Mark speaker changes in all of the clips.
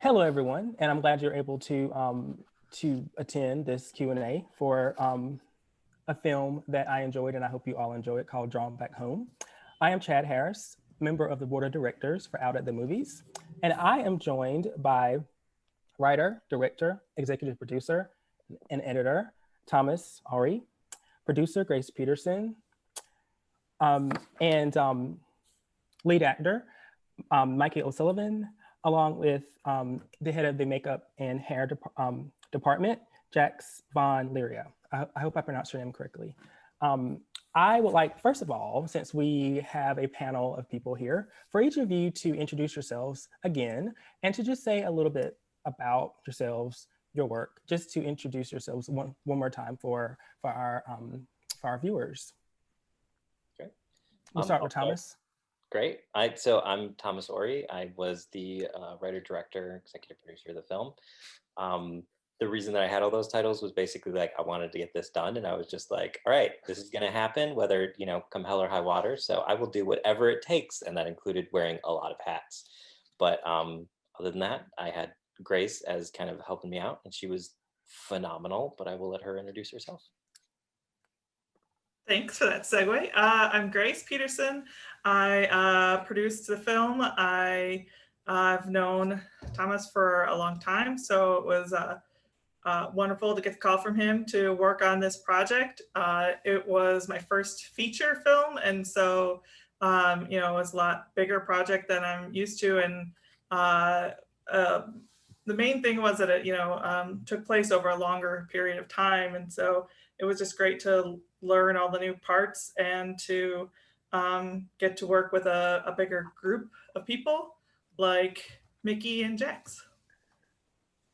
Speaker 1: Hello, everyone, and I'm glad you're able to attend this Q&A for a film that I enjoyed, and I hope you all enjoy it, called Drawn Back Home. I am Chad Harris, member of the board of directors for Out at the Movies, and I am joined by writer, director, executive producer, and editor Thomas Ori, producer Grace Peterson, and lead actor Mikey O'Sullivan, along with the head of the makeup and hair department, Jax Von Liria. I hope I pronounced your name correctly. I would like, first of all, since we have a panel of people here, for each of you to introduce yourselves again and to just say a little bit about yourselves, your work, just to introduce yourselves one more time for our viewers.
Speaker 2: Okay.
Speaker 1: We'll start with Thomas.
Speaker 2: Great. So I'm Thomas Ori. I was the writer, director, executive producer of the film. The reason that I had all those titles was basically like I wanted to get this done, and I was just like, all right, this is going to happen, whether come hell or high water. So I will do whatever it takes, and that included wearing a lot of hats. But other than that, I had Grace as kind of helping me out, and she was phenomenal. But I will let her introduce herself.
Speaker 3: Thanks for that segue. I'm Grace Peterson. I produced the film. I've known Thomas for a long time, so it was wonderful to get the call from him to work on this project. It was my first feature film, and so it was a lot bigger project than I'm used to. And the main thing was that it took place over a longer period of time, and so it was just great to learn all the new parts and to get to work with a bigger group of people like Mickey and Jax.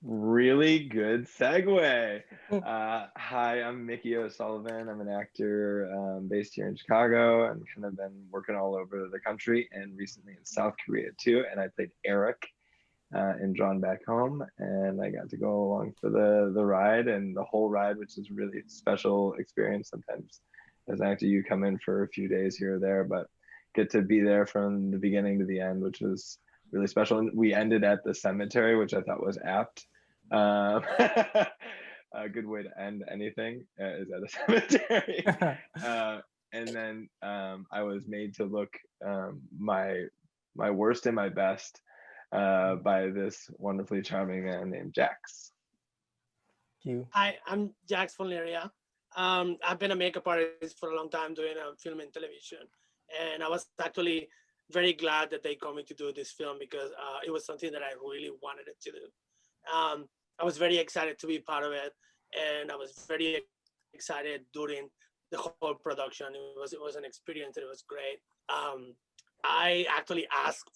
Speaker 4: Really good segue. Hi, I'm Mickey O'Sullivan. I'm an actor based here in Chicago and kind of been working all over the country and recently in South Korea too. And I played Eric in Drawn Back Home, and I got to go along for the ride and the whole ride, which is a really special experience. Sometimes as an actor, you come in for a few days here or there, but get to be there from the beginning to the end, which was really special. And we ended at the cemetery, which I thought was apt. A good way to end anything is at a cemetery. And then I was made to look my worst and my best by this wonderfully charming man named Jax.
Speaker 1: Thank you.
Speaker 5: Hi, I'm Jax Von Liria. I've been a makeup artist for a long time doing film and television. And I was actually very glad that they called me to do this film because it was something that I really wanted to do. I was very excited to be part of it. And I was very excited during the whole production. It was an experience and it was great. I actually asked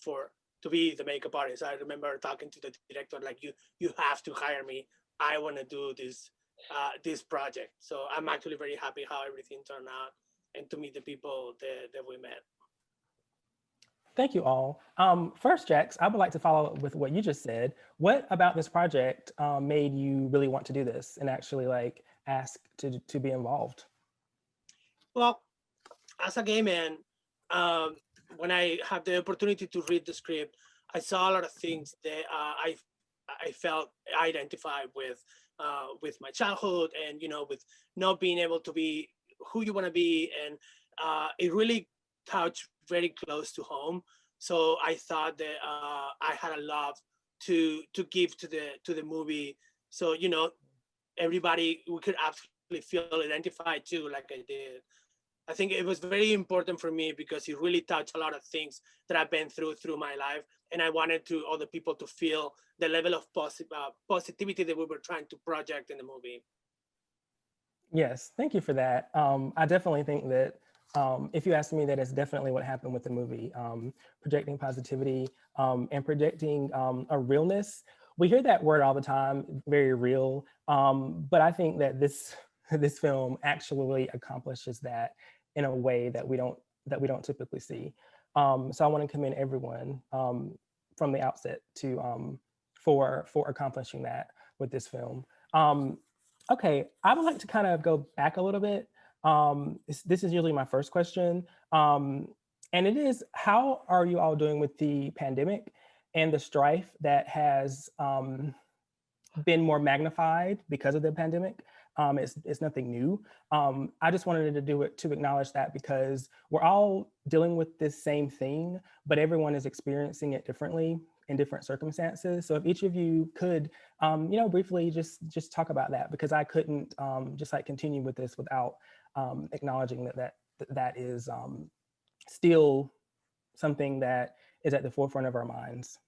Speaker 5: to be the makeup artist. I remember talking to the director, like, you have to hire me. I want to do this project. So I'm actually very happy how everything turned out and to meet the people that we met.
Speaker 1: Thank you all. First, Jax, I would like to follow up with what you just said. What about this project made you really want to do this and actually ask to be involved?
Speaker 5: Well, as a gay man, when I had the opportunity to read the script, I saw a lot of things that I felt identified with my childhood and, with not being able to be who you want to be. And it really touched very close to home. So I thought that I had a love to give to the movie. So, everybody, we could absolutely feel identified too, like I did. I think it was very important for me because it really touched a lot of things that I've been through my life. And I wanted other people to feel the level of positivity that we were trying to project in the movie.
Speaker 1: Yes, thank you for that. I definitely think that if you ask me, that is definitely what happened with the movie, projecting positivity and projecting a realness. We hear that word all the time, very real, but I think that this film actually accomplishes that in a way that we don't typically see. So I want to commend everyone from the outset for accomplishing that with this film. Okay, I would like to kind of go back a little bit. This is usually my first question. And it is, how are you all doing with the pandemic? and the strife that has been more magnified because of the pandemic. It's nothing new. I just wanted to do it to acknowledge that, because we're all dealing with this same thing, but everyone is experiencing it differently in different circumstances. So if each of you could, briefly just talk about that, because I couldn't just like continue with this without acknowledging that is still something that is at the forefront of our minds.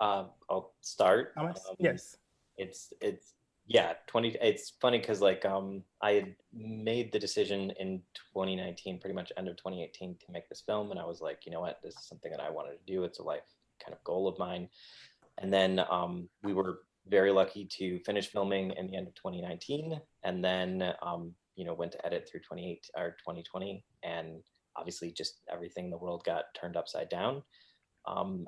Speaker 2: I'll start.
Speaker 1: Thomas? Yes.
Speaker 2: It's yeah, it's funny because like I had made the decision in 2019, pretty much end of 2018, to make this film, and I was like, you know what, this is something that I wanted to do. It's a life kind of goal of mine. And then we were very lucky to finish filming in the end of 2019, and then went to edit through 2020, and obviously just everything in the world got turned upside down.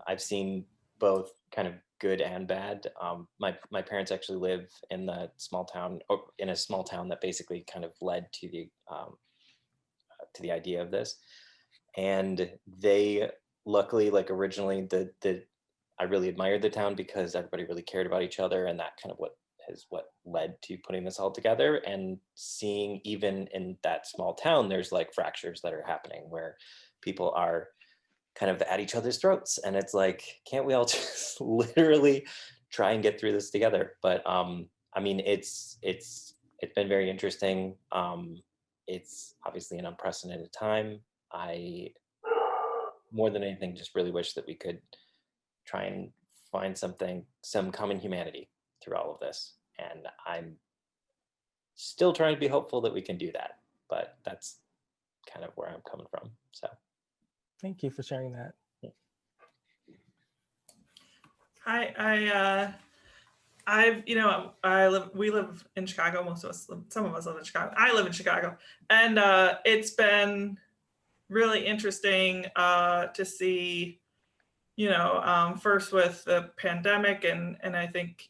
Speaker 2: I've seen both kind of good and bad. My parents actually live in the small town, or in a small town that basically kind of led to the idea of this. And they luckily, like originally, I really admired the town because everybody really cared about each other, and that kind of what led to putting this all together. And seeing even in that small town, there's like fractures that are happening where people are kind of at each other's throats, and it's like, can't we all just literally try and get through this together? But I mean, it's been very interesting. It's obviously an unprecedented time. I, more than anything, just really wish that we could try and find some common humanity through all of this, and I'm still trying to be hopeful that we can do that, but that's kind of where I'm coming from. So
Speaker 1: thank you for sharing that.
Speaker 3: Hi, we live in Chicago. Most of us, some of us live in Chicago. I live in Chicago, and it's been really interesting to see, first with the pandemic, and I think,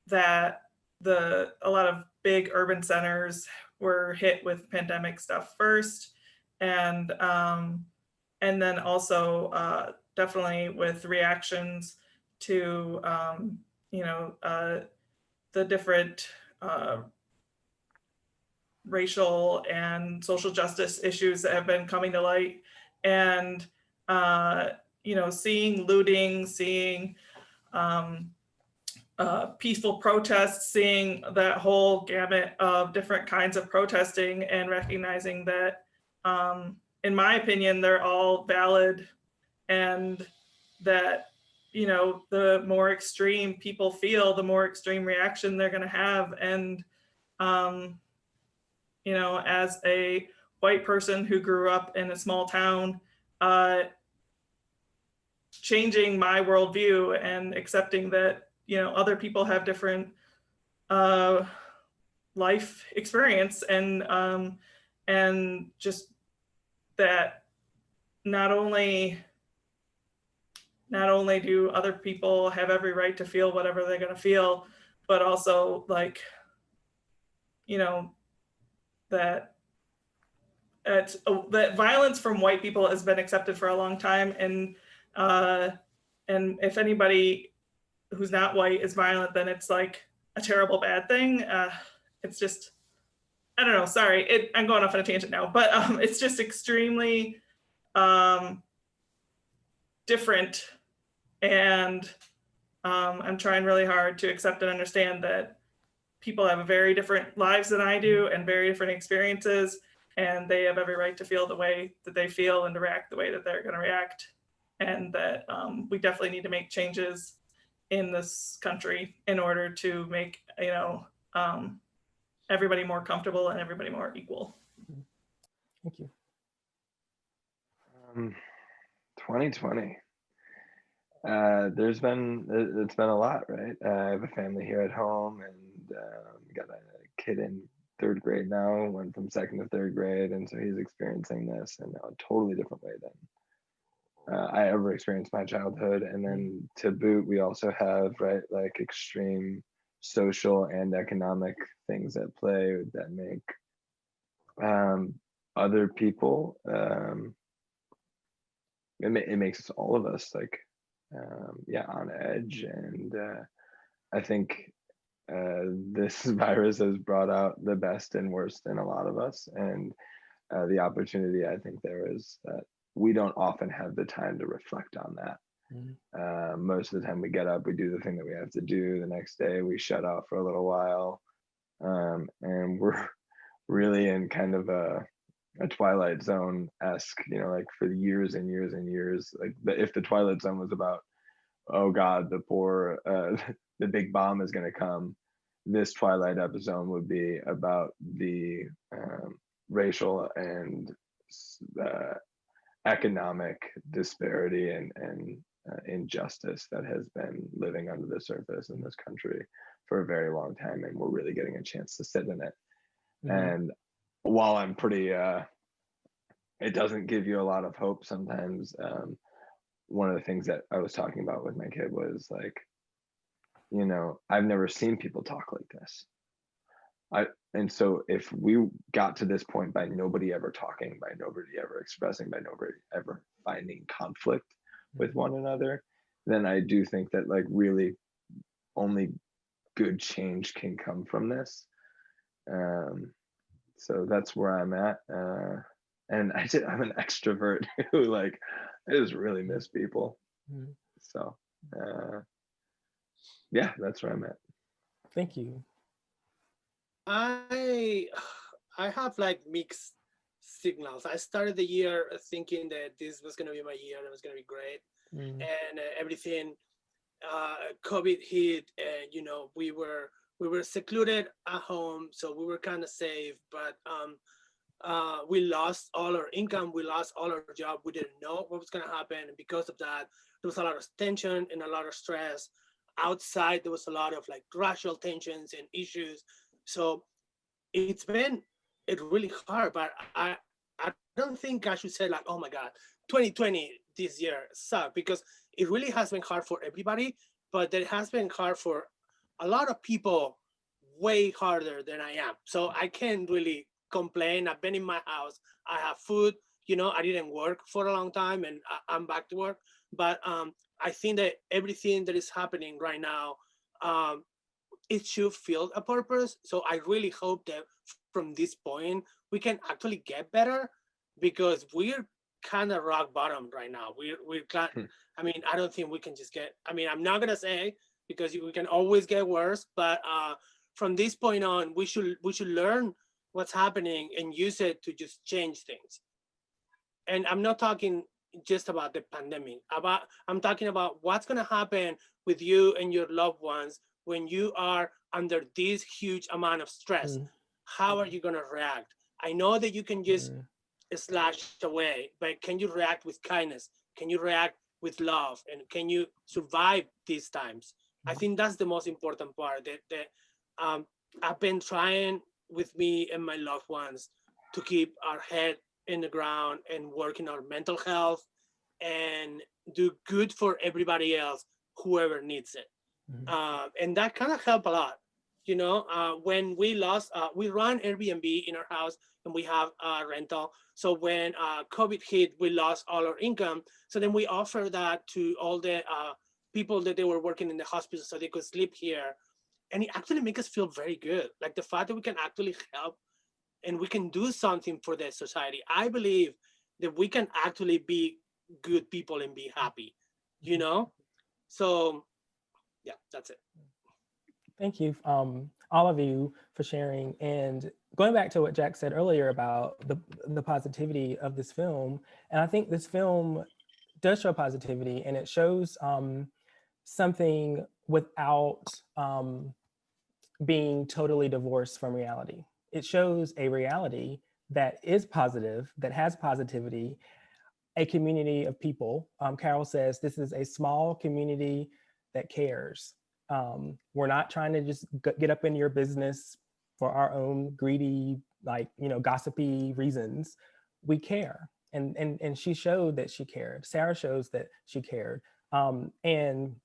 Speaker 3: that a lot of big urban centers were hit with pandemic stuff first, and then also definitely with reactions to the different racial and social justice issues that have been coming to light, and seeing looting, seeing peaceful protests, seeing that whole gamut of different kinds of protesting, and recognizing that, in my opinion, they're all valid, and that, the more extreme people feel, the more extreme reaction they're going to have. And, as a white person who grew up in a small town, changing my worldview and accepting that, other people have different life experience, and just that not only do other people have every right to feel whatever they're going to feel, but also like, that violence from white people has been accepted for a long time, and if anybody who's not white is violent, then it's like a terrible bad thing. It's just, I don't know, sorry, I'm going off on a tangent now, but it's just extremely different, and I'm trying really hard to accept and understand that people have very different lives than I do, and very different experiences, and they have every right to feel the way that they feel and to react the way that they're going to react, and that we definitely need to make changes in this country in order to make everybody more comfortable and everybody more equal.
Speaker 1: Thank you.
Speaker 4: 2020. It's been a lot, right? I have a family here at home, and got a kid in 3rd grade now, went from 2nd to 3rd grade, and so he's experiencing this in a totally different way than I ever experienced my childhood. And then to boot, we also have, right, like extreme social and economic things at play that make other people it makes all of us like, yeah, on edge. And I think this virus has brought out the best and worst in a lot of us. And the opportunity I think there is that we don't often have the time to reflect on that. Most of the time we get up, we do the thing that we have to do. The next day we shut out for a little while. And we're really in kind of a Twilight Zone-esque, you know, like for years and years and years. Like if the Twilight Zone was about, oh God, the poor, the big bomb is going to come, this Twilight episode would be about the racial and economic disparity and injustice that has been living under the surface in this country for a very long time, and we're really getting a chance to sit in it. And while I'm pretty, it doesn't give you a lot of hope sometimes. One of the things that I was talking about with my kid was like, you know, I've never seen people talk like this. And so if we got to this point by nobody ever talking, by nobody ever expressing, by nobody ever finding conflict with one another, then I do think that like really only good change can come from this. So that's where I'm at. And I'm an extrovert who like, I just really miss people. So yeah, that's where I'm at.
Speaker 1: Thank you.
Speaker 5: I have like mixed signals. I started the year thinking that this was going to be my year, it was going to be great, and everything. COVID hit, and you know we were secluded at home, so we were kind of safe. But we lost all our income, we lost all our job. We didn't know what was going to happen, and because of that, there was a lot of tension and a lot of stress. Outside, there was a lot of like racial tensions and issues. So it's been really hard, but I don't think I should say like, oh my God, 2020 this year sucked, because it really has been hard for everybody, but it has been hard for a lot of people, way harder than I am. So I can't really complain. I've been in my house, I have food, you know, I didn't work for a long time, and I'm back to work. But I think that everything that is happening right now, it should fill a purpose. So I really hope that from this point we can actually get better, because we're kind of rock bottom right now. We're I mean, I don't think we can just get, I mean, I'm not gonna say, because we can always get worse, but from this point on, we should learn what's happening and use it to just change things. And I'm not talking just about the pandemic, I'm talking about what's gonna happen with you and your loved ones when you are under this huge amount of stress. How are you going to react? I know that you can just slash away, but can you react with kindness? Can you react with love? And can you survive these times? I think that's the most important part, that I've been trying with me and my loved ones to keep our head in the ground and work in our mental health and do good for everybody else, whoever needs it. And that kind of helped a lot. You know, when we lost, we run Airbnb in our house and we have a rental. So when COVID hit, we lost all our income. So then we offer that to all the people that they were working in the hospital so they could sleep here. And it actually makes us feel very good. Like the fact that we can actually help and we can do something for the society. I believe that we can actually be good people and be happy, you know? So yeah, that's it.
Speaker 1: Thank you, all of you, for sharing. And going back to what Jack said earlier about the positivity of this film, and I think this film does show positivity, and it shows something without being totally divorced from reality. It shows a reality that is positive, that has positivity, a community of people. Carol says this is a small community that cares. We're not trying to just get up in your business for our own greedy, like, you know, gossipy reasons. We care. And she showed that she cared. Sarah shows that she cared. And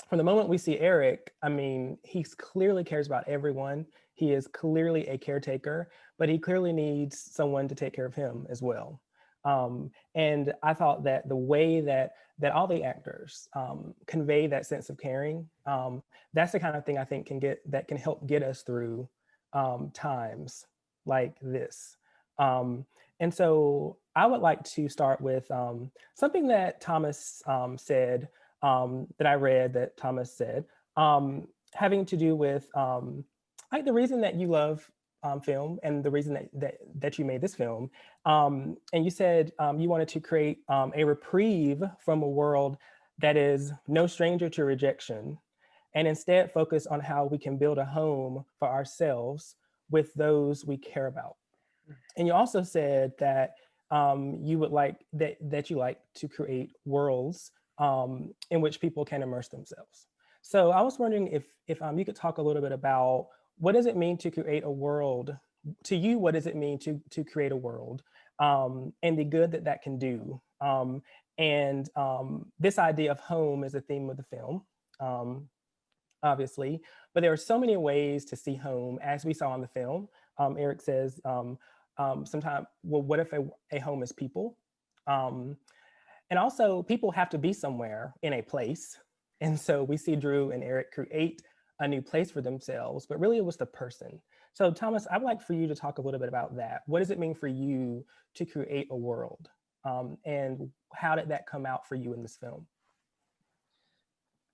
Speaker 1: from the moment we see Eric, I mean, he clearly cares about everyone. He is clearly a caretaker, but he clearly needs someone to take care of him as well. And I thought that the way that all the actors convey that sense of caring, that's the kind of thing I think can help get us through times like this. And so I would like to start with something that Thomas said, that I read that Thomas said, having to do with like the reason that you love film and the reason that you made this film. And you said you wanted to create a reprieve from a world that is no stranger to rejection, and instead focus on how we can build a home for ourselves with those we care about. And you also said that you would like that you like to create worlds in which people can immerse themselves. So I was wondering if you could talk a little bit about what does it mean to create a world to you? What does it mean to create a world and the good that can do? And this idea of home is a theme of the film. Obviously, but there are so many ways to see home, as we saw in the film. Eric says, sometimes, well, what if a home is people? And also, people have to be somewhere in a place. And so we see Drew and Eric create a new place for themselves, but really it was the person. So Thomas, I'd like for you to talk a little bit about that. What does it mean for you to create a world? And how did that come out for you in this film?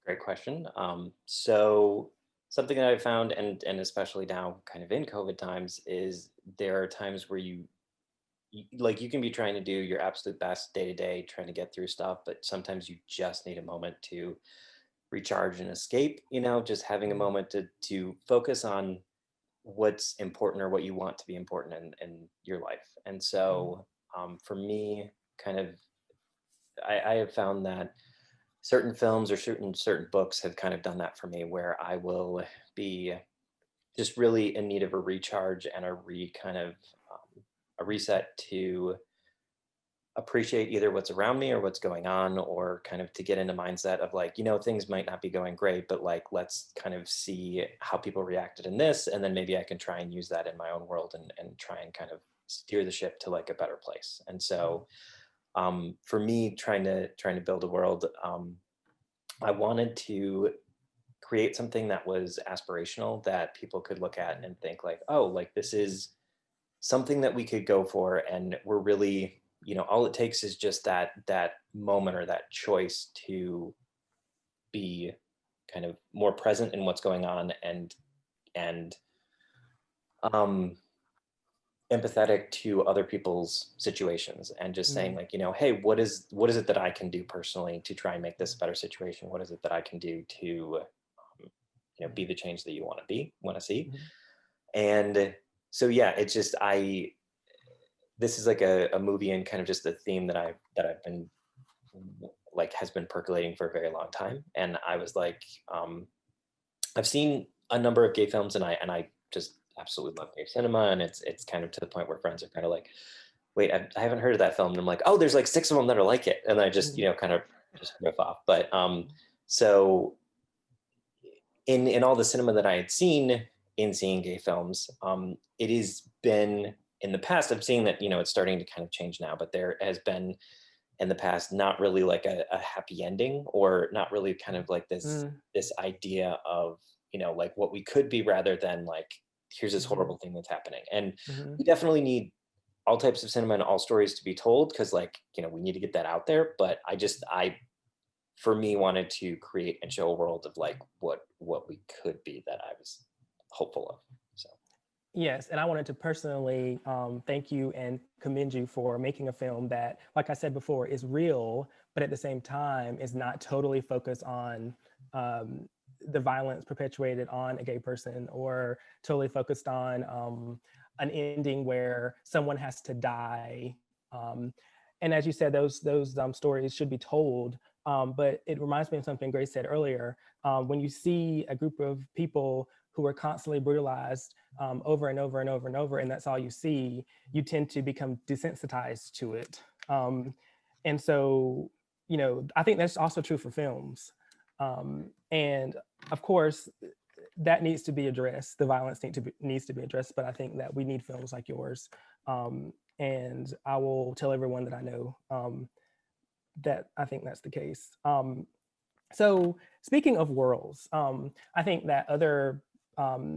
Speaker 2: Great question. So something that I found, and especially now kind of in COVID times, is there are times where you can be trying to do your absolute best day to day, trying to get through stuff, but sometimes you just need a moment to recharge and escape, just having a moment to focus on what's important or what you want to be important in your life. And so for me, kind of, I have found that certain films or certain books have kind of done that for me, where I will be just really in need of a recharge and a reset to appreciate either what's around me or what's going on, or kind of to get into mindset of like, things might not be going great, but like, let's kind of see how people reacted in this, and then maybe I can try and use that in my own world and try and kind of steer the ship to like a better place. And so for me, trying to build a world, I wanted to create something that was aspirational, that people could look at and think like, oh, like this is something that we could go for, and we're really, all it takes is just that moment or that choice to be kind of more present in what's going on, and empathetic to other people's situations, and just saying like, hey, what is it that I can do personally to try and make this a better situation? What is it that I can do to be the change that you want to see? And so yeah, it's just this is like a movie and kind of just a theme that I've been like has been percolating for a very long time. And I was like, I've seen a number of gay films, and I just absolutely love gay cinema, and it's kind of to the point where friends are kind of like, wait, I haven't heard of that film, and I'm like, oh, there's like 6 of them that are like it, and I just kind of just riff off. But so in all the cinema that I had seen in seeing gay films, it has been in the past, I'm seeing that it's starting to kind of change now, but there has been in the past not really like a happy ending, or not really kind of like this idea of like what we could be, rather than like, here's this horrible thing that's happening. And we definitely need all types of cinema and all stories to be told, because like we need to get that out there. But I for me wanted to create and show a world of like what we could be, that I was hopeful of. So
Speaker 1: yes, and I wanted to personally thank you and commend you for making a film that, like I said before, is real, but at the same time is not totally focused on the violence perpetuated on a gay person, or totally focused on an ending where someone has to die. And as you said, those stories should be told. But it reminds me of something Grace said earlier. When you see a group of people who are constantly brutalized over and over and over and over, and that's all you see, you tend to become desensitized to it. And so, I think that's also true for films. And of course, that needs to be addressed. The violence needs to be addressed, but I think that we need films like yours and I will tell everyone that I know that I think that's the case. So speaking of worlds, I think that other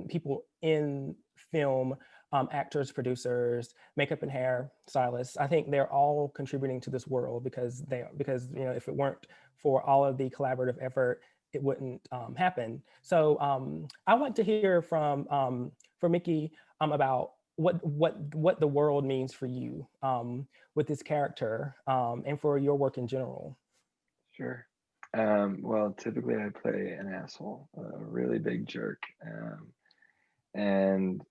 Speaker 1: people in film, actors, producers, makeup and hair stylists, I think they're all contributing to this world because if it weren't for all of the collaborative effort, it wouldn't happen. So I'd like to hear from Mickey about what the world means for you with this character and for your work in general.
Speaker 4: Sure. Well, typically I play an asshole, a really big jerk. And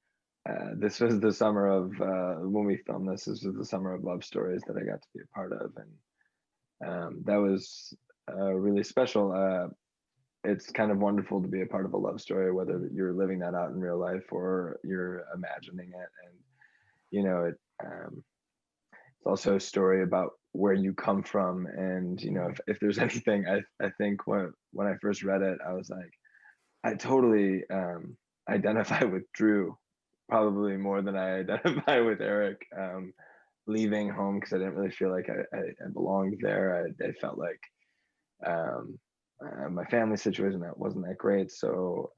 Speaker 4: this was the summer of, when we filmed this was the summer of Love Stories that I got to be a part of. And that was really special. It's kind of wonderful to be a part of a love story, whether you're living that out in real life or you're imagining it. And, you know, it's also a story about where you come from. And, you know, if there's anything, I think when I first read it, I was like, I totally identify with Drew, probably more than I identify with Eric. Leaving home because I didn't really feel like I belonged there. I felt like my family situation that wasn't that great, so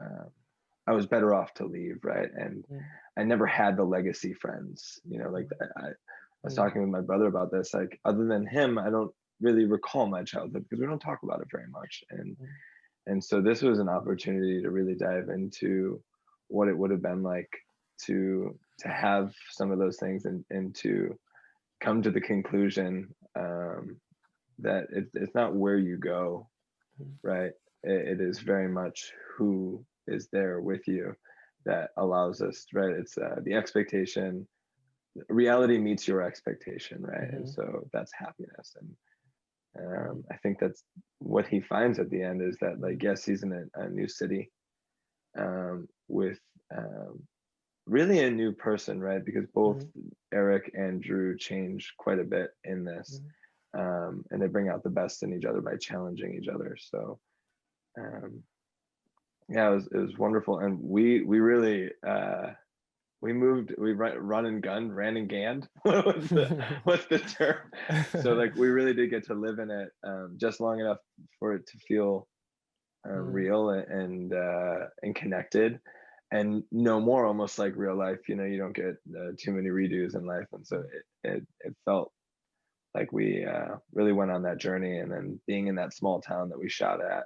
Speaker 4: I was better off to leave, right? And I never had the legacy friends, you know, like I was talking with my brother about this, like other than him, I don't really recall my childhood because we don't talk about it very much. And so this was an opportunity to really dive into what it would have been like to have some of those things and to come to the conclusion that it's not where you go, right? It is very much who is there with you that allows us, right? It's the expectation, reality meets your expectation, right? And so that's happiness. And I think that's what he finds at the end is that, like, yes, he's in a new city with really a new person, right? Because both Eric and Drew change quite a bit in this. And they bring out the best in each other by challenging each other. So yeah, it was wonderful. And we really we ran and ganned. What's the term? So like we really did get to live in it just long enough for it to feel real and connected, and no more almost like real life. You know, you don't get too many redos in life, and so it felt like we really went on that journey. And then being in that small town that we shot at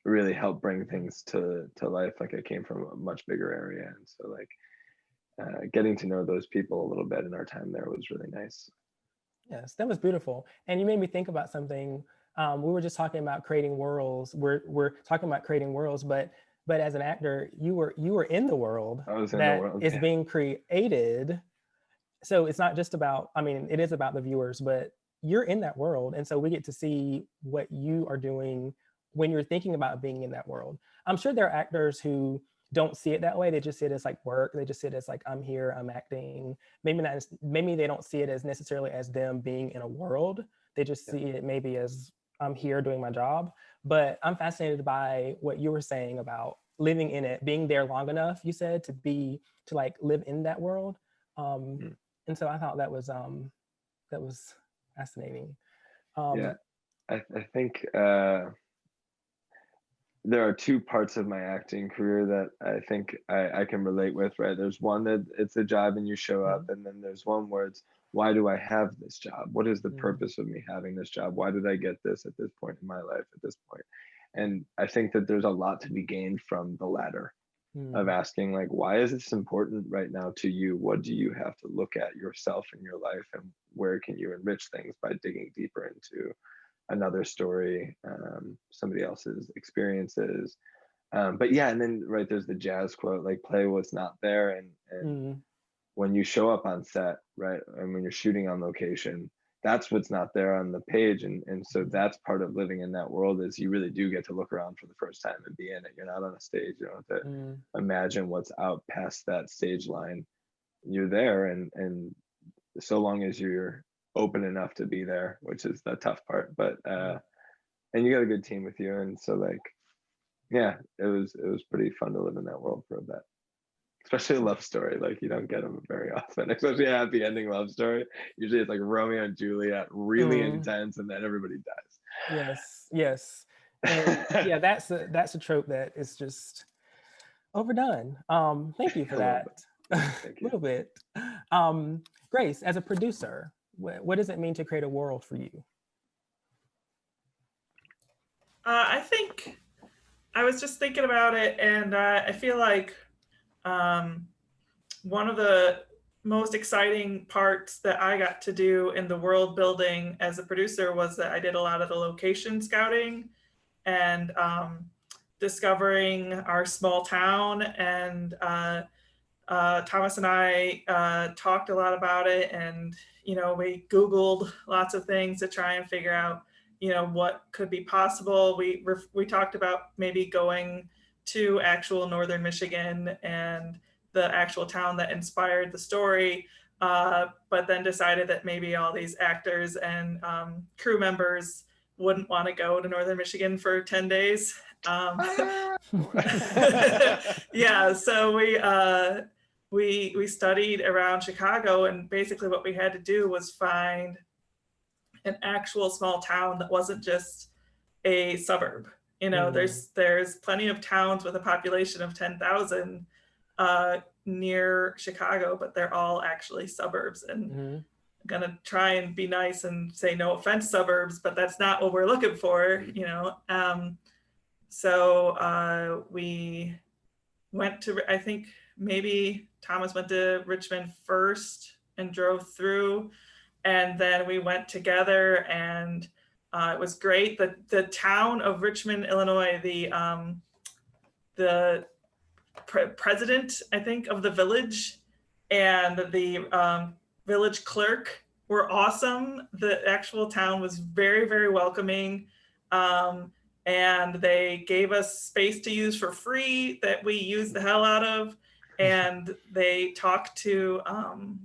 Speaker 4: really helped bring things to life. Like I came from a much bigger area, and so like getting to know those people a little bit in our time there was really nice.
Speaker 1: Yes, that was beautiful. And you made me think about something. We were just talking about creating worlds. We're talking about creating worlds, but as an actor, you were in the world
Speaker 4: I was in
Speaker 1: that
Speaker 4: the world,
Speaker 1: is
Speaker 4: yeah.
Speaker 1: being created. So it's not just about, I mean, it is about the viewers, but you're in that world. And so we get to see what you are doing when you're thinking about being in that world. I'm sure there are actors who don't see it that way. They just see it as like work. They just see it as like, I'm here, I'm acting. Maybe they don't see it as necessarily as them being in a world. They just see it maybe as I'm here doing my job. But I'm fascinated by what you were saying about living in it, being there long enough, you said, to like live in that world. And so I thought that was fascinating.
Speaker 4: Yeah, I think there are two parts of my acting career that I think I can relate with, right? There's one that it's a job and you show up, and then there's one where it's, why do I have this job? What is the purpose of me having this job? Why did I get this at this point in my life at this point? And I think that there's a lot to be gained from the latter of asking, like, why is this important right now to you? What do you have to look at yourself in your life, and where can you enrich things by digging deeper into another story, somebody else's experiences? But yeah, and then right, there's the jazz quote, like, play what's not there. And when you show up on set, right, and when you're shooting on location, that's what's not there on the page. And so that's part of living in that world, is you really do get to look around for the first time and be in it. You're not on a stage. You don't have to imagine what's out past that stage line. You're there, and so long as you're open enough to be there, which is the tough part. But and you got a good team with you, and so like, yeah, it was pretty fun to live in that world for a bit. especially a love story. Like you don't get them very often, especially a happy ending love story. Usually it's like Romeo and Juliet, really intense, and then everybody dies.
Speaker 1: Yes, yes. And yeah, that's a trope that is just overdone. Thank you for
Speaker 4: A little
Speaker 1: that.
Speaker 4: Thank
Speaker 1: A
Speaker 4: you.
Speaker 1: little bit. Grace, as a producer, what does it mean to create a world for you?
Speaker 3: I think I was just thinking about it, and I feel like one of the most exciting parts that I got to do in the world building as a producer was that I did a lot of the location scouting and discovering our small town. And Thomas and I talked a lot about it, and we Googled lots of things to try and figure out what could be possible. We talked about maybe going to actual northern Michigan and the actual town that inspired the story, but then decided that maybe all these actors and crew members wouldn't want to go to northern Michigan for 10 days. Yeah, so we studied around Chicago, and basically what we had to do was find an actual small town that wasn't just a suburb. There's plenty of towns with a population of 10,000 near Chicago, but they're all actually suburbs. And I'm gonna try and be nice and say no offense suburbs, but that's not what we're looking for. So we went to, I think maybe Thomas went to Richmond first and drove through, and then we went together, and it was great. The town of Richmond, Illinois, the president, I think, of the village and the village clerk were awesome. The actual town was very, very welcoming. And they gave us space to use for free that we used the hell out of. And they talked to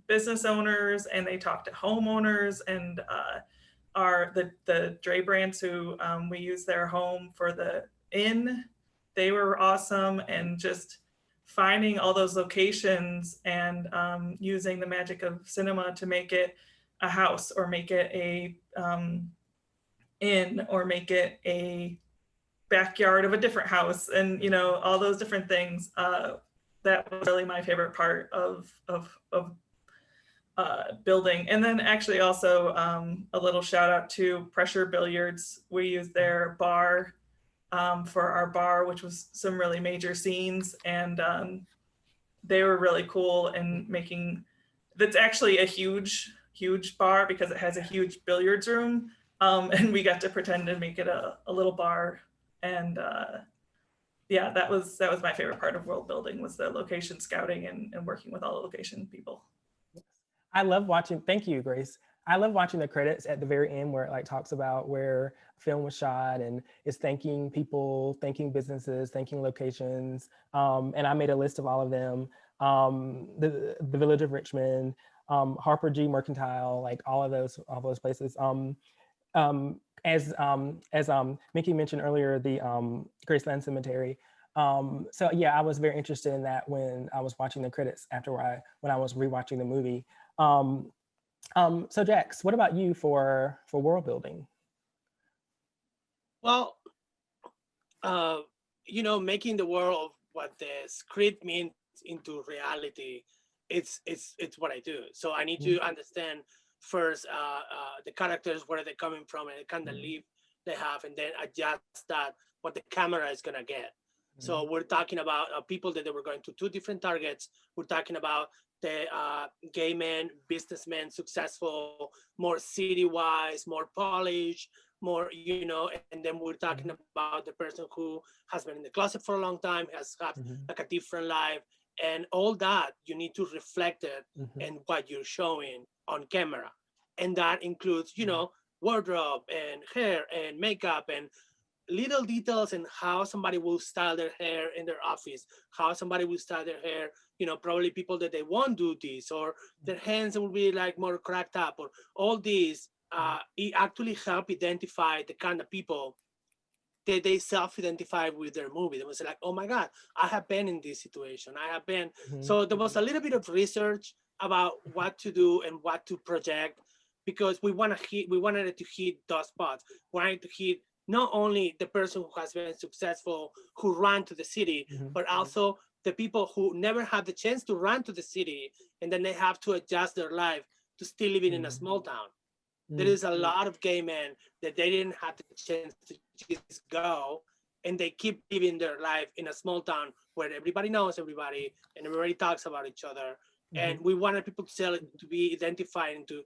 Speaker 3: business owners, and they talked to homeowners, and the Dre Brands who we used their home for the inn. They were awesome, and just finding all those locations and using the magic of cinema to make it a house, or make it a inn, or make it a backyard of a different house, and all those different things. That was really my favorite part of building. And then actually also a little shout out to Pressure Billiards. We used their bar for our bar, which was some really major scenes, and they were really cool in making. That's actually a huge bar because it has a huge billiards room, and we got to pretend to make it a little bar. And yeah, that was my favorite part of world building, was the location scouting and working with all the location people.
Speaker 1: I love watching, thank you, Grace. I love watching the credits at the very end where it like talks about where film was shot, and it's thanking people, thanking businesses, thanking locations. And I made a list of all of them. The Village of Richmond, Harper G Mercantile, like all those places. As Mickey mentioned earlier, the Graceland Cemetery. So yeah, I was very interested in that when I was watching the credits when I was rewatching the movie. So Jax, what about you for world building?
Speaker 5: Well, making the world of what the script means into reality, it's what I do. So I need to understand first the characters, where they're coming from, and the kind of life they have, and then adjust that what the camera is gonna get. So we're talking about people that they were going to two different targets. We're talking about the gay men, businessmen, successful, more city-wise, more polished, more, and then we're talking about the person who has been in the closet for a long time, has had like a different life, and all that you need to reflect it in what you're showing on camera. And that includes, wardrobe and hair and makeup and little details, and how somebody will style their hair in their office, how somebody will style their hair, probably people that they won't do this, or their hands will be like more cracked up, or all these, it actually help identify the kind of people they self-identify with their movie. They was like, oh my God, I have been in this situation. I have been.
Speaker 1: Mhm.
Speaker 5: So there was a little bit of research about what to do and what to project, because we wanted it to hit those spots. We wanted to hit not only the person who has been successful, who ran to the city,
Speaker 1: Mhm.
Speaker 5: but also the people who never had the chance to run to the city, and then they have to adjust their life to still living in a small town. There is a lot of gay men that they didn't have the chance to just go, and they keep living their life in a small town where everybody knows everybody and everybody talks about each other. And we wanted people to be identified and to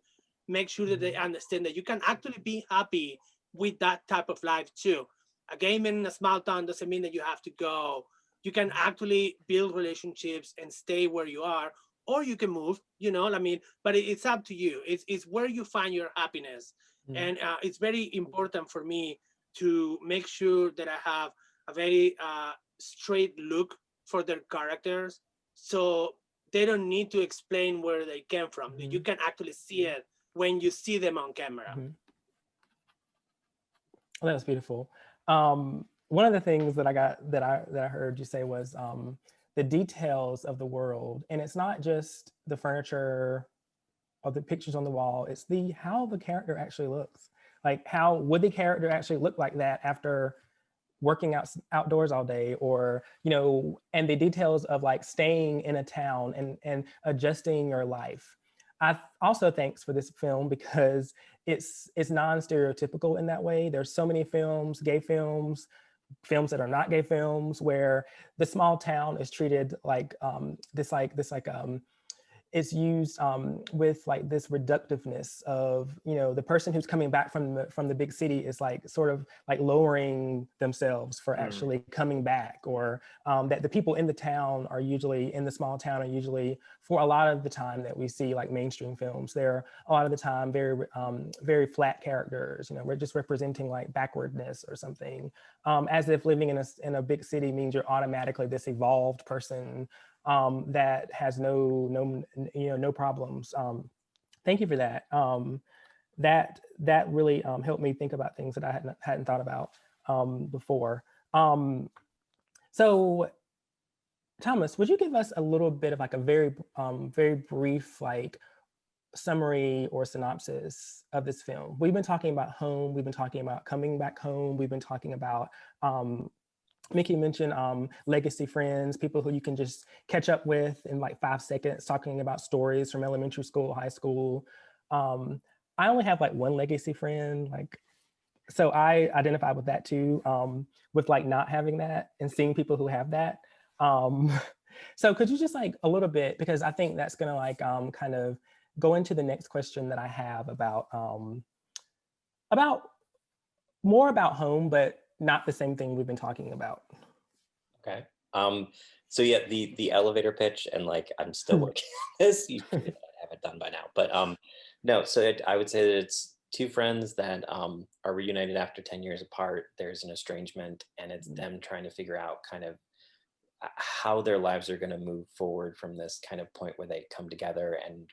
Speaker 5: make sure that they understand that you can actually be happy with that type of life too. A gay man in a small town doesn't mean that you have to go. You can actually build relationships and stay where you are, or you can move, I mean, but it's up to you. It's where you find your happiness. And it's very important for me to make sure that I have a very straight look for their characters, so they don't need to explain where they came from. You can actually see it when you see them on camera.
Speaker 1: Well, that was beautiful. One of the things that I heard you say was the details of the world, and it's not just the furniture or the pictures on the wall. It's how the character actually looks. Like, how would the character actually look like that after working outdoors all day, or and the details of like staying in a town and adjusting your life. I also thanks for this film because it's non-stereotypical in that way. There's so many films, gay films that are not gay films, where the small town is treated like it's used with like this reductiveness of, the person who's coming back from the big city is like sort of like lowering themselves for actually coming back, or that the people in the town are usually, in the small town, are usually, for a lot of the time that we see like mainstream films, they're a lot of the time very flat characters. We're just representing like backwardness or something, as if living in a big city means you're automatically this evolved person that has no problems. Thank you for that. That really helped me think about things that I hadn't thought about before. So, Thomas, would you give us a little bit of like a very brief like summary or synopsis of this film? We've been talking about home. We've been talking about coming back home. We've been talking about Mickey mentioned legacy friends, people who you can just catch up with in like 5 seconds, talking about stories from elementary school, high school. I only have like one legacy friend, so I identify with that too, with like not having that and seeing people who have that. So could you just like a little bit, because I think that's gonna like kind of go into the next question that I have about more about home, but not the same thing we've been talking about.
Speaker 2: Okay. So yeah, the elevator pitch, and like I'm still working on this. You have it done by now, but no. So I would say that it's two friends that are reunited after 10 years apart. There's an estrangement, and it's them trying to figure out kind of how their lives are going to move forward from this kind of point where they come together and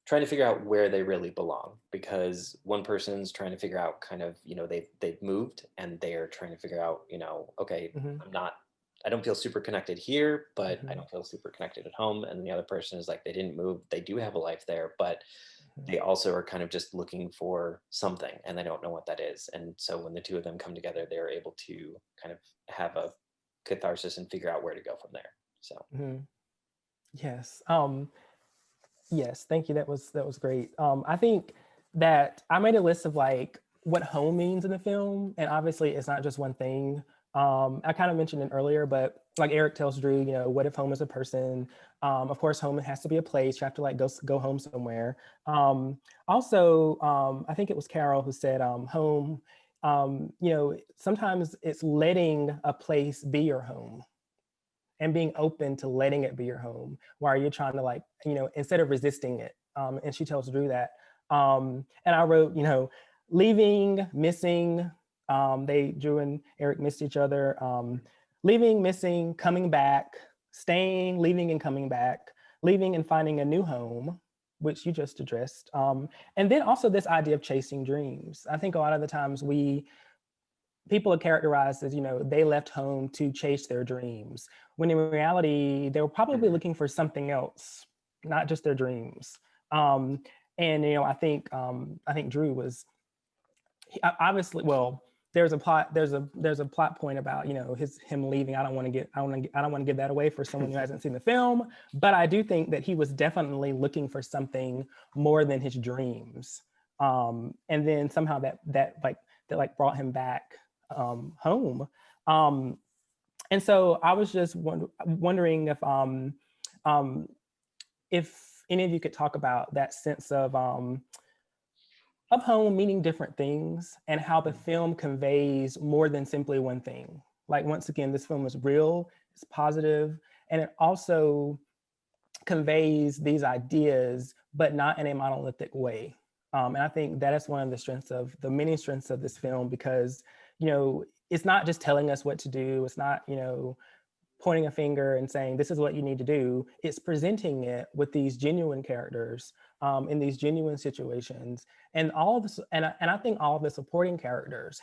Speaker 2: trying to figure out where they really belong, because one person's trying to figure out kind of, they've moved and they're trying to figure out, okay, I don't feel super connected here, but I don't feel super connected at home. And the other person is like, they didn't move, they do have a life there, but they also are kind of just looking for something and they don't know what that is. And so when the two of them come together, they're able to kind of have a catharsis and figure out where to go from there. So
Speaker 1: yes. Yes, thank you. That was great. I think that I made a list of like what home means in the film, and obviously it's not just one thing. I kind of mentioned it earlier, but like Eric tells Drew, what if home is a person? Of course, home has to be a place. You have to like go home somewhere. Also, I think it was Carol who said home. Sometimes it's letting a place be your home, and being open to letting it be your home while you're trying to like, instead of resisting it. And she tells Drew that. And I wrote, leaving, missing, Drew and Eric missed each other. Leaving, missing, coming back, staying, leaving and coming back, leaving and finding a new home, which you just addressed. And then also this idea of chasing dreams. I think a lot of the times people are characterized as, they left home to chase their dreams, when in reality, they were probably looking for something else, not just their dreams. And I think Drew was obviously, well, there's a plot point about him leaving. I don't want to give that away for someone who hasn't seen the film, but I do think that he was definitely looking for something more than his dreams. And then somehow that brought him back home. And so I was just wondering if any of you could talk about that sense of home meaning different things, and how the film conveys more than simply one thing. Like, once again, this film is real, it's positive, and it also conveys these ideas, but not in a monolithic way. And I think that is one of the many strengths of this film, because, it's not just telling us what to do. It's not, pointing a finger and saying, this is what you need to do. It's presenting it with these genuine characters in these genuine situations. And all of this, and I think all of the supporting characters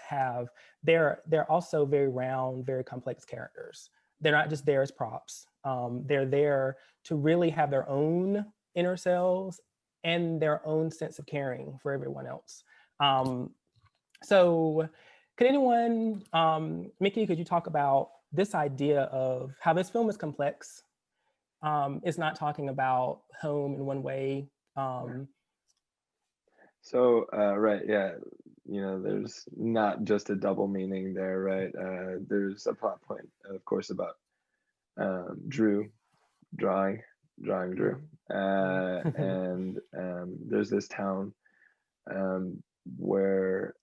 Speaker 1: they're also very round, very complex characters. They're not just there as props. They're there to really have their own inner selves and their own sense of caring for everyone else. So could anyone, Mickey, could you talk about this idea of how this film is complex? It's not talking about home in one way.
Speaker 4: So, right, yeah, there's not just a double meaning there, right? There's a plot point, of course, about Drew drawing Drew, and there's this town where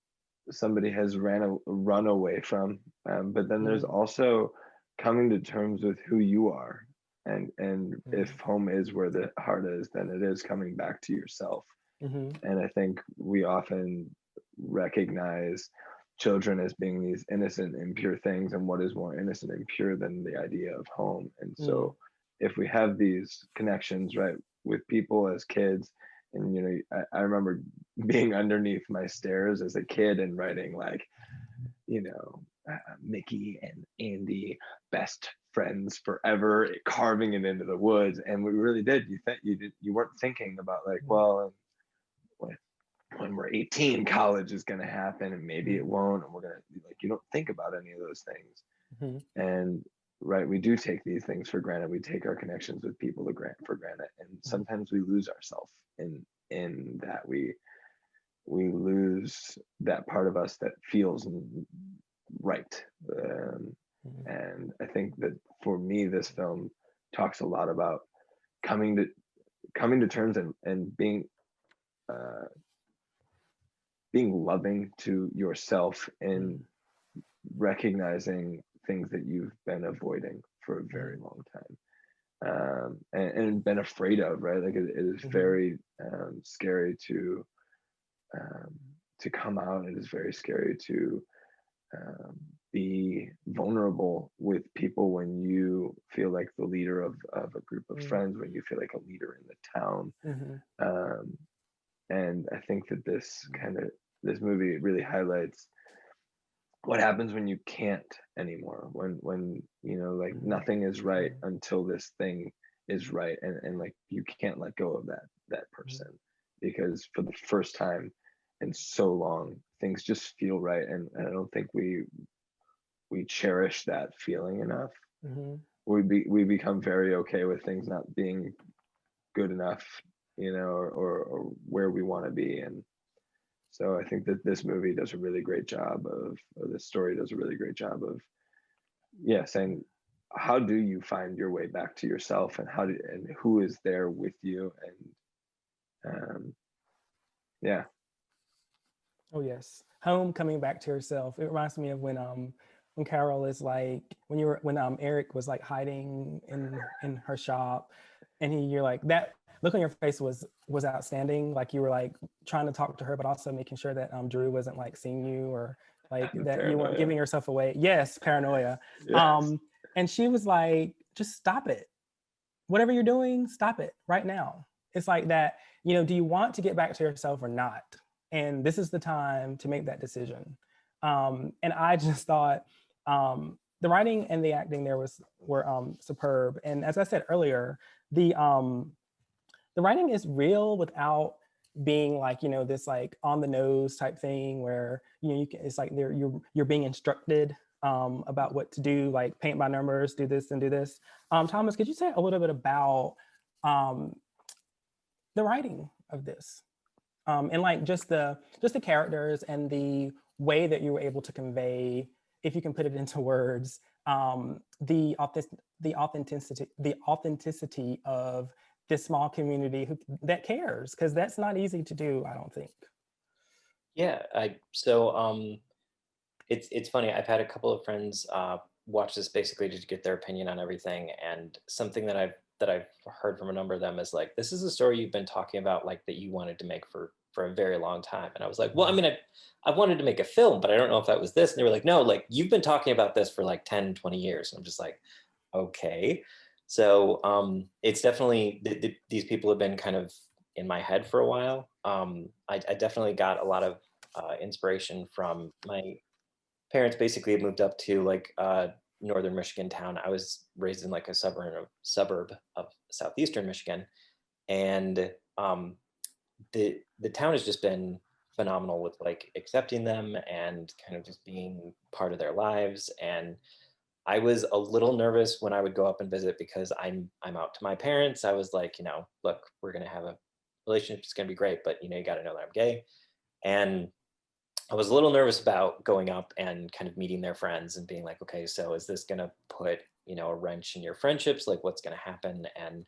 Speaker 4: somebody has run away from, but then there's also coming to terms with who you are, and if home is where the heart is, then it is coming back to yourself. And I think we often recognize children as being these innocent and pure things, and what is more innocent and pure than the idea of home? And so if we have these connections, right, with people as kids, and I remember being underneath my stairs as a kid and writing like, Mickey and Andy, best friends forever, carving it into the woods. And we really did. You weren't thinking about like, well, when we're 18, college is going to happen, and maybe it won't, and we're going to, like, you don't think about any of those things. And right, we do take these things for granted. We take our connections with people for granted, and sometimes we lose ourselves in that. We lose that part of us that feels right. And I think that for me, this film talks a lot about coming to terms and being loving to yourself, and recognizing things that you've been avoiding for a very long time, and been afraid of, right? Like, it is very scary to come out. It is very scary to be vulnerable with people when you feel like the leader of a group of friends, when you feel like a leader in the town. And I think that this movie really highlights what happens when you can't anymore, when like nothing is right until this thing is right, and like you can't let go of that person, because for the first time in so long, things just feel right, and I don't think we cherish that feeling enough. We become very okay with things not being good enough, or where we want to be. And so I think that this movie does a really great job or this story does a really great job of saying, how do you find your way back to yourself, and and who is there with you? And
Speaker 1: Oh yes, home, coming back to yourself. It reminds me of when Carol is like, when Eric was like hiding in her shop, and you're like, that look on your face was outstanding. Like, you were like trying to talk to her, but also making sure that Drew wasn't like seeing you, or like that you weren't giving yourself away. Yes, paranoia.
Speaker 4: Yes.
Speaker 1: And she was like, just stop it. Whatever you're doing, stop it right now. it's like that, you know, do you want to get back to yourself or not? And this is the time to make that decision. And I just thought the writing and the acting there were superb. And as I said earlier, the writing is real without being like, you know, this like on the nose type thing where, you know, it's like you're being instructed about what to do, like paint by numbers, do this and do this. Thomas, could you say a little bit about the writing of this? And like just the characters and the way that you were able to convey, if you can put it into words, the authenticity of this small community that cares, because that's not easy to do, I don't think.
Speaker 2: Yeah, it's funny. I've had a couple of friends watch this basically to get their opinion on everything, and something that I've heard from a number of them is like, this is a story you've been talking about, like that you wanted to make for a very long time. And I was like, well, I mean, I wanted to make a film, but I don't know if that was this. And they were like, no, like you've been talking about this for like 10, 20 years. And I'm just like, okay. So it's definitely, these people have been kind of in my head for a while. I definitely got a lot of inspiration from my parents. Basically had moved up to like northern Michigan town. I was raised in like a suburb of southeastern Michigan. And the town has just been phenomenal with like accepting them and kind of just being part of their lives. And I was a little nervous when I would go up and visit because I'm out to my parents. I was like, you know, look, we're gonna have a relationship. It's gonna be great, but you know, you got to know that I'm gay. And I was a little nervous about going up and kind of meeting their friends and being like, okay, so is this gonna put, you know, a wrench in your friendships? Like, what's gonna happen? And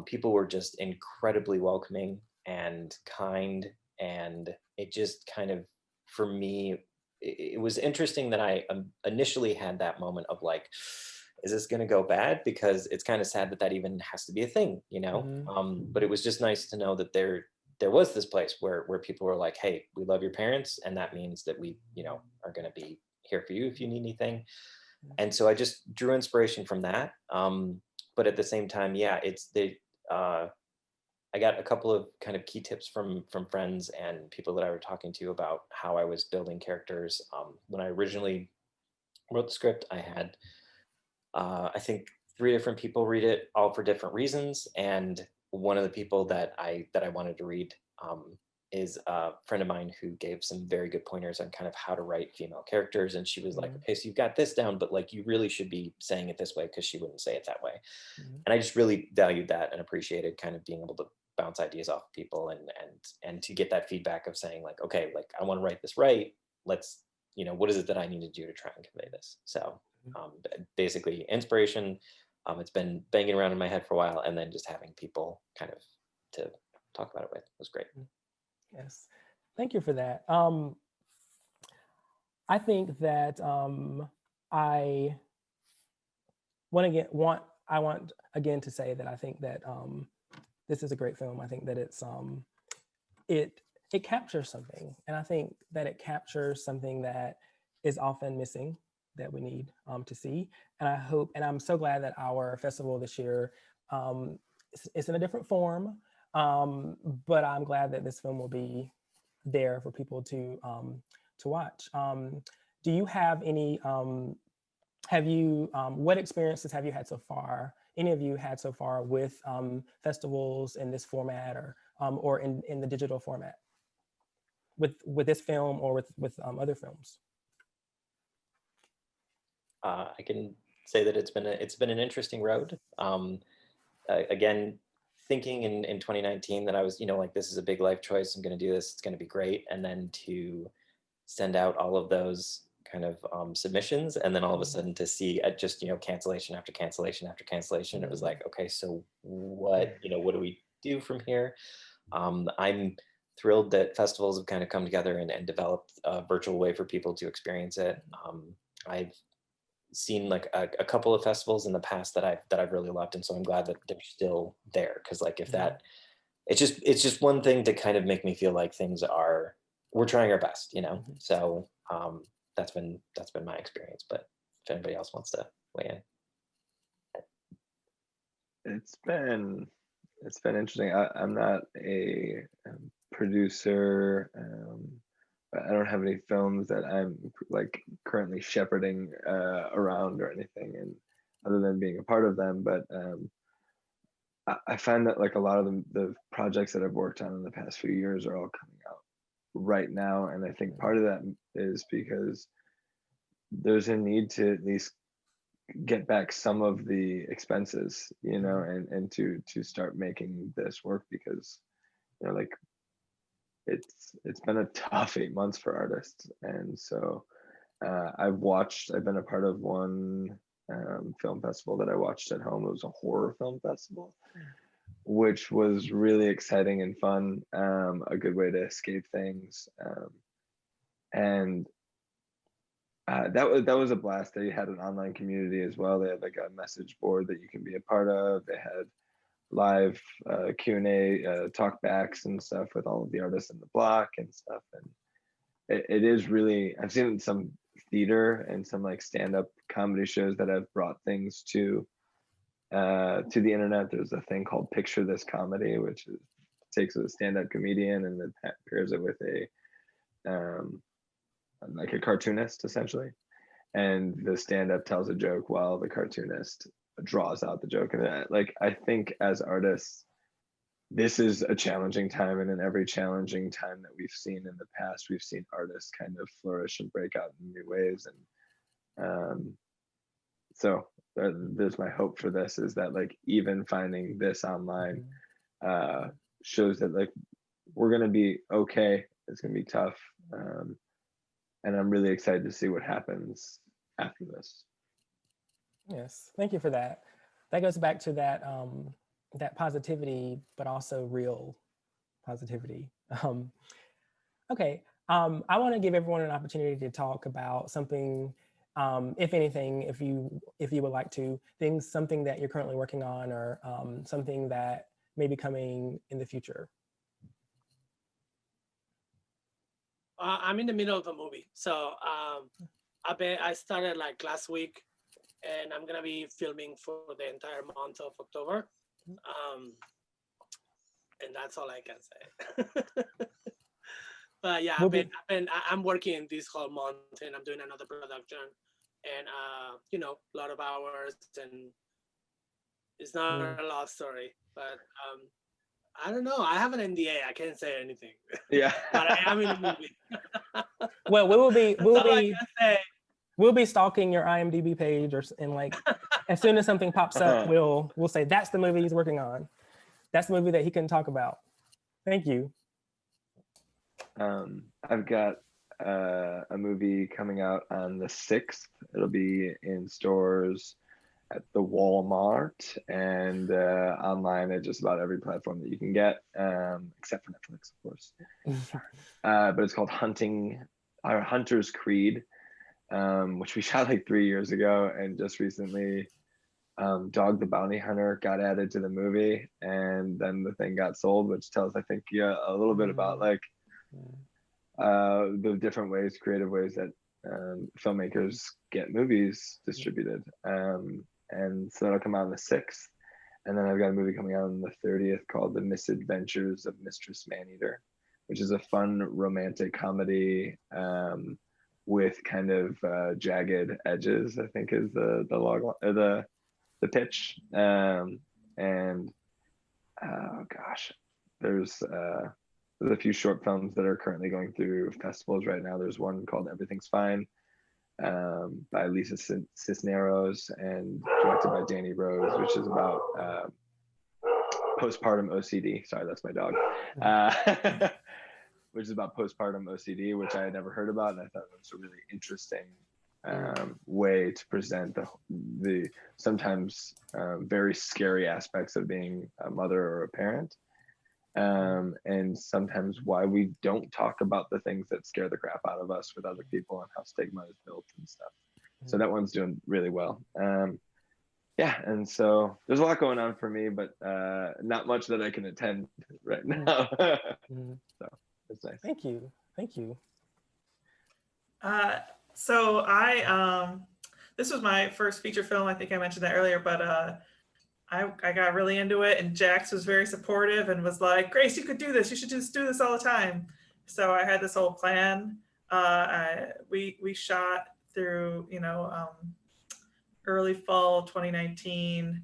Speaker 2: people were just incredibly welcoming and kind, and it just kind of, for me, it was interesting that I initially had that moment of like, is this going to go bad? Because it's kind of sad that that even has to be a thing, you know. But it was just nice to know that there was this place where people were like, hey, we love your parents, and that means that we, you know, are going to be here for you if you need anything. And so I just drew inspiration from that. But at the same time, yeah, I got a couple of kind of key tips from friends and people that I were talking to about how I was building characters. When I originally wrote the script, I had I think 3 different people read it, all for different reasons. And one of the people that I wanted to read is a friend of mine who gave some very good pointers on kind of how to write female characters. And she was like, okay, so you've got this down, but like you really should be saying it this way, because she wouldn't say it that way. And I just really valued that and appreciated kind of being able to bounce ideas off of people and to get that feedback of saying like, okay, like I want to write this right. Let's, you know, what is it that I need to do to try and convey this? So basically inspiration. It's been banging around in my head for a while, and then just having people kind of to talk about it with was great.
Speaker 1: Yes, thank you for that. I think that I want again to say that I think that this is a great film. I think that it's it captures something, and I think that it captures something that is often missing, that we need to see. And I hope, and I'm so glad that our festival this year it's in a different form, but I'm glad that this film will be there for people to watch. Do you have any? What experiences have you had so far? Any of you had so far with festivals in this format, or in the digital format, with this film or with other films?
Speaker 2: I can say that it's been an interesting road. Again, thinking in 2019 that I was, you know, like, this is a big life choice. I'm going to do this. It's going to be great. And then to send out all of those kind of submissions, and then all of a sudden to see just, you know, cancellation after cancellation after cancellation. It was like, okay, so what, you know, what do we do from here? I'm thrilled that festivals have kind of come together and developed a virtual way for people to experience it. I've seen like a couple of festivals in the past that I've really loved, and so I'm glad that they're still there, because like if that, it's just one thing to kind of make me feel like we're trying our best, you know. So that's been my experience. But if anybody else wants to weigh in.
Speaker 4: It's been it's been interesting. I'm not a producer. I don't have any films that I'm like currently shepherding around or anything, and other than being a part of them. But I find that like a lot of the projects that I've worked on in the past few years are all coming out right now, and I think part of that is because there's a need to at least get back some of the expenses, you know, and to start making this work, because you know, like it's been a tough 8 months for artists. And so I've been a part of one film festival that I watched at home. It was a horror film festival, which was really exciting and fun, a good way to escape things. And that was a blast. They had an online community as well. They had like a message board that you can be a part of. They had live Q&A talk backs and stuff with all of the artists in the block and stuff. And it is really, I've seen some theater and some like stand-up comedy shows that have brought things to the internet. There's a thing called Picture This Comedy, which takes a stand-up comedian and then pairs it with like a cartoonist essentially, and the stand-up tells a joke while the cartoonist draws out the joke. And like, I think as artists, this is a challenging time, and in every challenging time that we've seen in the past, we've seen artists kind of flourish and break out in new ways. And so there's my hope for this, is that like even finding this online shows that like we're gonna be okay. It's gonna be tough, and I'm really excited to see what happens after this.
Speaker 1: Yes, thank you for that. That goes back to that that positivity, but also real positivity. Okay, I want to give everyone an opportunity to talk about something, if anything, if you would like to, something that you're currently working on, or something that may be coming in the future.
Speaker 5: I'm in the middle of a movie, so I started like last week, and I'm gonna be filming for the entire month of October, and that's all I can say. But yeah, I'm working this whole month, and I'm doing another production, and you know, a lot of hours, and it's not a love story, but I don't know. I have an NDA. I can't say anything.
Speaker 4: Yeah.
Speaker 5: But I am in the movie.
Speaker 1: Well, we'll be stalking your IMDb page, and like as soon as something pops up, we'll say that's the movie he's working on. That's the movie that he can talk about. Thank you.
Speaker 4: I've got a movie coming out on the 6th. It'll be in stores at the Walmart and online at just about every platform that you can get, except for Netflix, of course. But it's called Hunter's Creed, which we shot like 3 years ago, and just recently Dog the Bounty Hunter got added to the movie, and then the thing got sold, which tells, I think, a little bit about like the different ways, creative ways that filmmakers get movies distributed. And so that'll come out on the 6th. And then I've got a movie coming out on the 30th called The Misadventures of Mistress Maneater, which is a fun romantic comedy with kind of jagged edges, I think is the pitch. And oh gosh, there's a few short films that are currently going through festivals right now. There's one called Everything's Fine, by Lisa Cisneros and directed by Danny Rose, which is about postpartum OCD. Sorry, that's my dog. Which is about postpartum OCD, which I had never heard about, and I thought it was a really interesting way to present the sometimes very scary aspects of being a mother or a parent. And sometimes why we don't talk about the things that scare the crap out of us with other people, and how stigma is built and stuff. So that one's doing really well. Yeah, and so there's a lot going on for me, but not much that I can attend right now. So it's nice.
Speaker 1: Thank you.
Speaker 3: So I this was my first feature film. I think I mentioned that earlier, but I got really into it, and Jax was very supportive and was like, Grace, you could do this. You should just do this all the time. So I had this whole plan. We shot through, early fall 2019,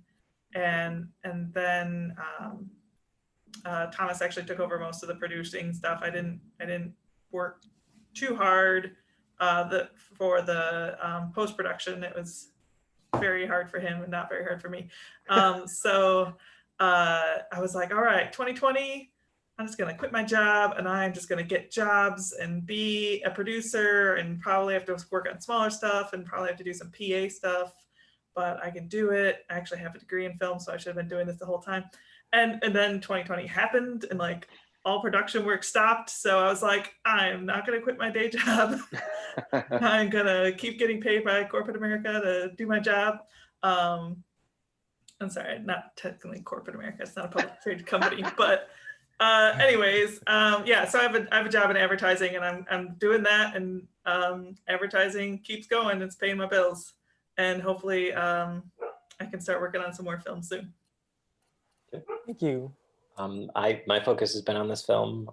Speaker 3: and then Thomas actually took over most of the producing stuff. I didn't work too hard for the post production. It was very hard for him and not very hard for me. So I was like, all right, 2020, I'm just gonna quit my job and I'm just gonna get jobs and be a producer and probably have to work on smaller stuff and probably have to do some PA stuff, but I can do it. I actually have a degree in film, so I should have been doing this the whole time. And then 2020 happened, and like all production work stopped. So I was like, I'm not gonna quit my day job. I'm gonna keep getting paid by corporate America to do my job. I'm sorry, not technically corporate America. It's not a public traded company, but anyways, yeah. So I have a job in advertising, and I'm doing that, and advertising keeps going. It's paying my bills, and hopefully I can start working on some more films soon.
Speaker 1: Thank you.
Speaker 2: My focus has been on this film.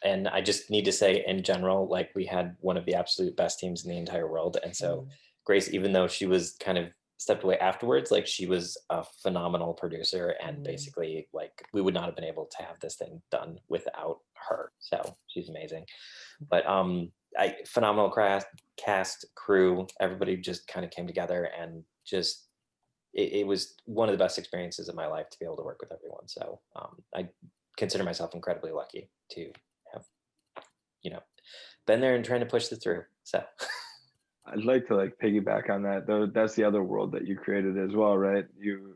Speaker 2: And I just need to say in general, like we had one of the absolute best teams in the entire world. And so Grace, even though she was kind of stepped away afterwards, like she was a phenomenal producer, and basically like we would not have been able to have this thing done without her. So she's amazing. But phenomenal cast, crew, everybody just kind of came together, and just it was one of the best experiences of my life to be able to work with everyone. So I consider myself incredibly lucky to have, been there and trying to push this through. So
Speaker 4: I'd like to like piggyback on that, though. That's the other world that you created as well, right? You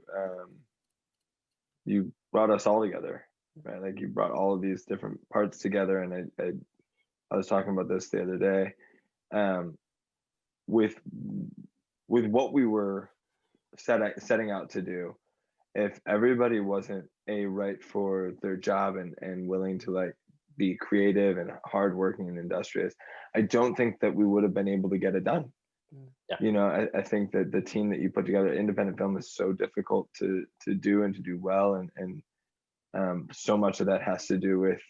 Speaker 4: brought us all together, right? Like you brought all of these different parts together, and I was talking about this the other day, with what we were setting out to do. If everybody wasn't right for their job and willing to like be creative and hardworking and industrious, I don't think that we would have been able to get it done.
Speaker 2: Yeah.
Speaker 4: I think that the team that you put together, independent film, is so difficult to do and to do well, and so much of that has to do with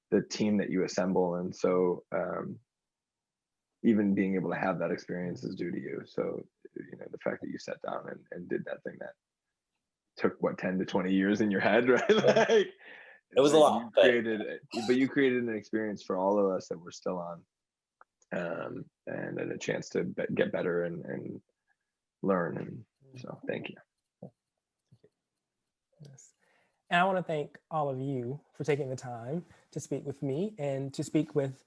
Speaker 4: the team that you assemble, and so even being able to have that experience is due to you. So the fact that you sat down and did that thing that took 10 to 20 years in your head, right? Like
Speaker 2: it was a lot,
Speaker 4: but you created an experience for all of us that we're still on, and a chance to get better and learn. And so thank you.
Speaker 1: Yes. And I want to thank all of you for taking the time to speak with me and to speak with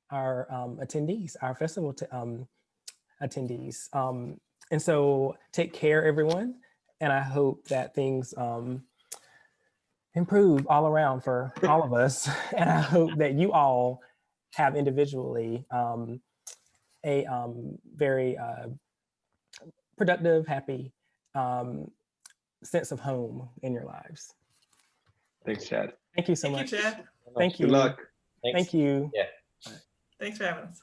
Speaker 1: our attendees, our festival attendees. And so take care, everyone. And I hope that things improve all around for all of us. And I hope that you all have individually a very productive, happy sense of home in your lives.
Speaker 4: Thanks, Chad.
Speaker 1: Thank you so much.
Speaker 3: Thank you, Chad.
Speaker 1: Thank you.
Speaker 4: Good luck.
Speaker 2: Thanks.
Speaker 1: Thank you.
Speaker 2: Yeah.
Speaker 3: Thanks for having us.